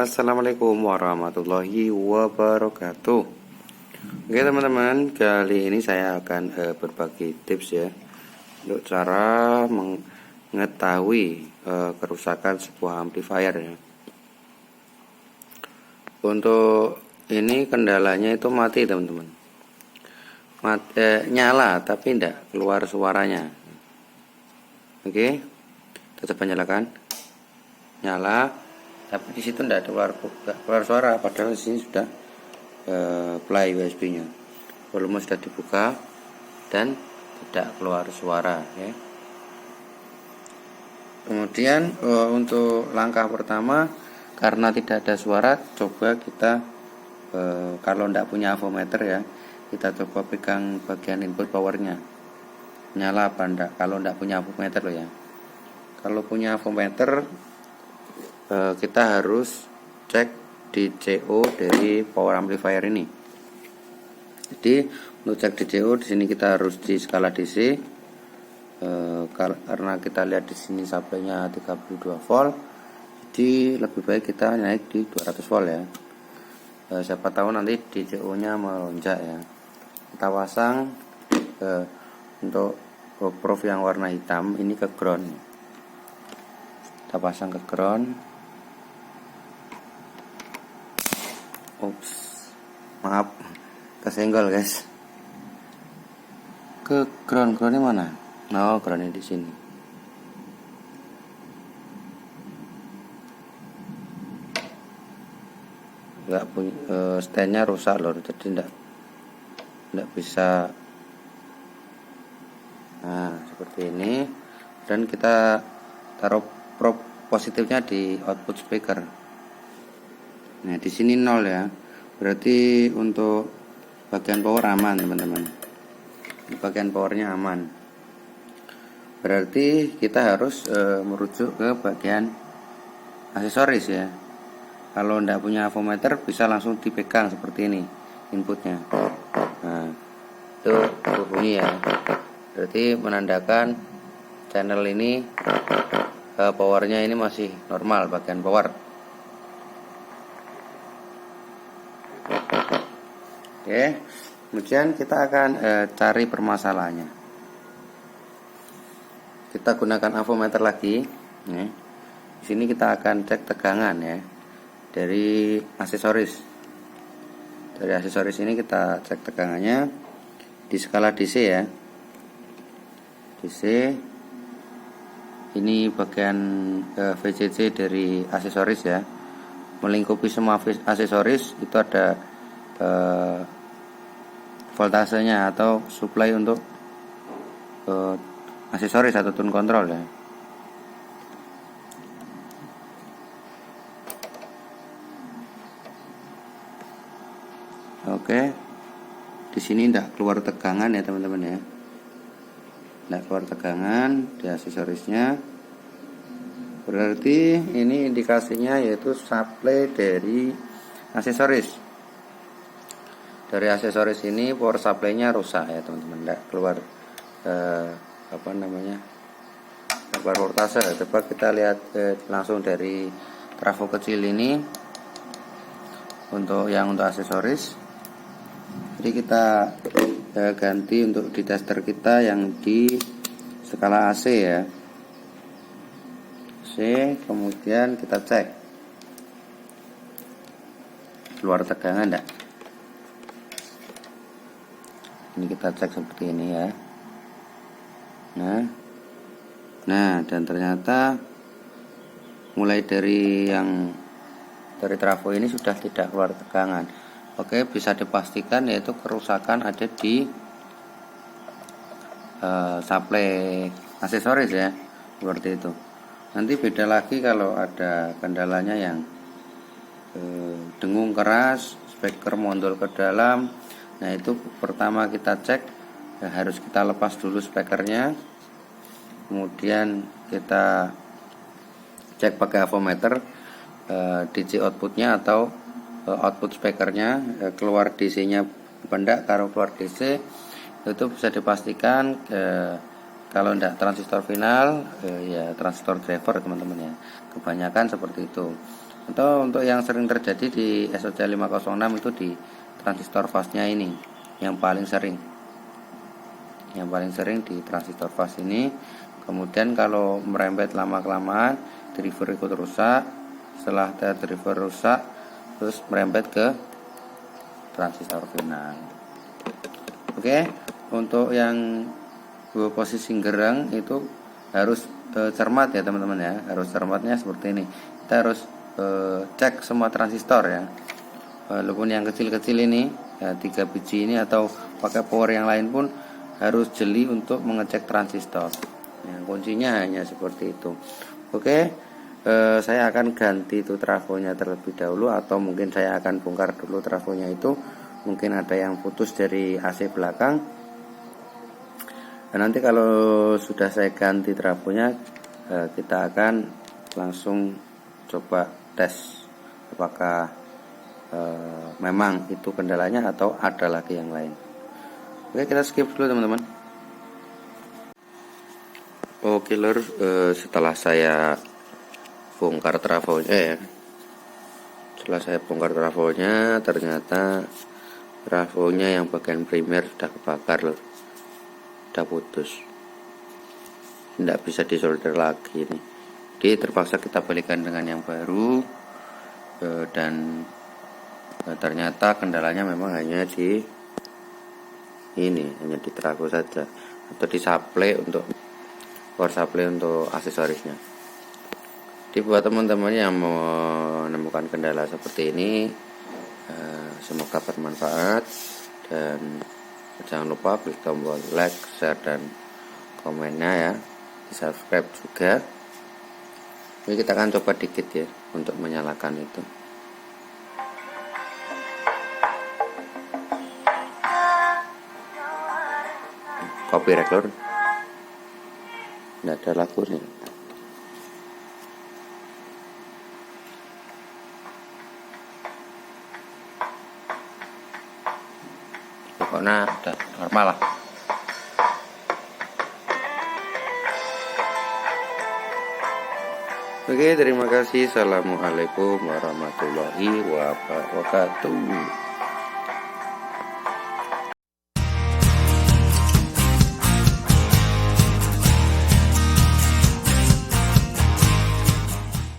Assalamualaikum warahmatullahi wabarakatuh. Oke teman-teman, kali ini saya akan berbagi tips ya untuk cara mengetahui kerusakan sebuah amplifier ya. Untuk ini kendalanya itu mati teman-teman, nyala tapi tidak keluar suaranya. Oke, kita coba nyalakan, nyala tapi di situ tidak keluar suara, padahal di sini sudah play USB-nya, volume sudah dibuka dan tidak keluar suara ya. Kemudian untuk langkah pertama, karena tidak ada suara, coba kita kalau tidak punya avometer ya, kita coba pegang bagian input powernya, nyala apa enggak. Kalau tidak punya avometer loh ya. Kalau punya avometer, kita harus cek DCO dari power amplifier ini. Jadi untuk cek DCO di sini kita harus di skala DC, karena kita lihat di sini supply-nya 32 volt, jadi lebih baik kita naik di 200 volt ya. Siapa tahu nanti DCO-nya melonjak ya. Kita pasang untuk prof yang warna hitam ini ke ground. Kita pasang ke ground. Ups, maaf, kesenggol guys. Ke groundnya mana? Oh, groundnya di sini. Nggak punya standnya rusak loh, jadi nggak bisa. Nah seperti ini, dan kita taruh probe positifnya di output speaker. Nah di sini 0 ya, berarti untuk bagian power aman teman-teman. Bagian powernya aman. Berarti kita harus merujuk ke bagian aksesoris ya. Kalau tidak punya avometer bisa langsung dipegang seperti ini inputnya. Nah itu berbunyi ya. Berarti menandakan channel ini powernya ini masih normal, bagian power. Oke, kemudian kita akan cari permasalahannya. Kita gunakan avometer lagi. Nih, di sini kita akan cek tegangan ya dari aksesoris. Dari aksesoris ini kita cek tegangannya di skala DC ya. DC. Ini bagian VCC dari aksesoris ya. Melingkupi semua aksesoris itu ada voltasenya atau supply untuk aksesoris atau tune control ya. Oke, di sini tidak keluar tegangan ya teman-teman ya, tidak keluar tegangan di aksesorisnya. Berarti ini indikasinya yaitu supply dari aksesoris. Dari aksesoris ini power supply-nya rusak ya teman-teman, tidak keluar keluar voltase. Coba kita lihat langsung dari trafo kecil ini untuk aksesoris. Jadi kita ganti untuk di tester kita yang di skala AC ya. AC, kemudian kita cek keluar tegangan enggak. Ini kita cek seperti ini ya. Nah dan ternyata mulai dari trafo ini sudah tidak keluar tegangan. Oke, bisa dipastikan yaitu kerusakan ada di supply aksesoris ya, seperti itu. Nanti beda lagi kalau ada kendalanya yang dengung keras, speaker mondol ke dalam. Nah itu pertama kita cek ya, harus kita lepas dulu speakernya, kemudian kita cek pakai avometer DC outputnya atau output speakernya keluar DC-nya benda. Kalau keluar DC itu bisa dipastikan kalau tidak transistor final ya transistor driver teman-teman ya, kebanyakan seperti itu. Atau untuk yang sering terjadi di SOC 506 itu di transistor fase-nya ini yang paling sering. Yang paling sering di transistor fase ini. Kemudian kalau merembet lama-kelamaan, driver ikut rusak. Setelah driver rusak, terus merembet ke transistor final. Oke, untuk yang posisi gerang itu harus cermat ya teman-teman ya. Harus cermatnya seperti ini. Kita harus cek semua transistor ya. Walaupun yang kecil-kecil ini ya, 3 biji ini atau pakai power yang lain pun harus jeli untuk mengecek transistor ya, kuncinya hanya seperti itu. Oke, saya akan ganti itu trafonya terlebih dahulu, atau mungkin saya akan bongkar dulu trafonya itu. Mungkin ada yang putus dari AC belakang. Dan nanti kalau sudah saya ganti trafonya, kita akan langsung coba tes apakah memang itu kendalanya atau ada lagi yang lain. Oke, kita skip dulu teman-teman. Oke lor, setelah saya bongkar trafonya ternyata trafonya yang bagian primer sudah kebakar lor, sudah putus, tidak bisa disolder lagi nih. Jadi terpaksa kita balikan dengan yang baru, dan ternyata kendalanya memang hanya di hanya di trafo saja, atau di supply untuk power supply untuk aksesorisnya. Jadi buat teman-teman yang menemukan kendala seperti ini, semoga bermanfaat, dan jangan lupa klik tombol like, share, dan komennya ya, di subscribe juga. Ini kita akan coba dikit ya untuk menyalakan itu. Copyright lor, nggak ada lagunya. Pokoknya udah normal lah. Oke, terima kasih. Assalamualaikum warahmatullahi wabarakatuh.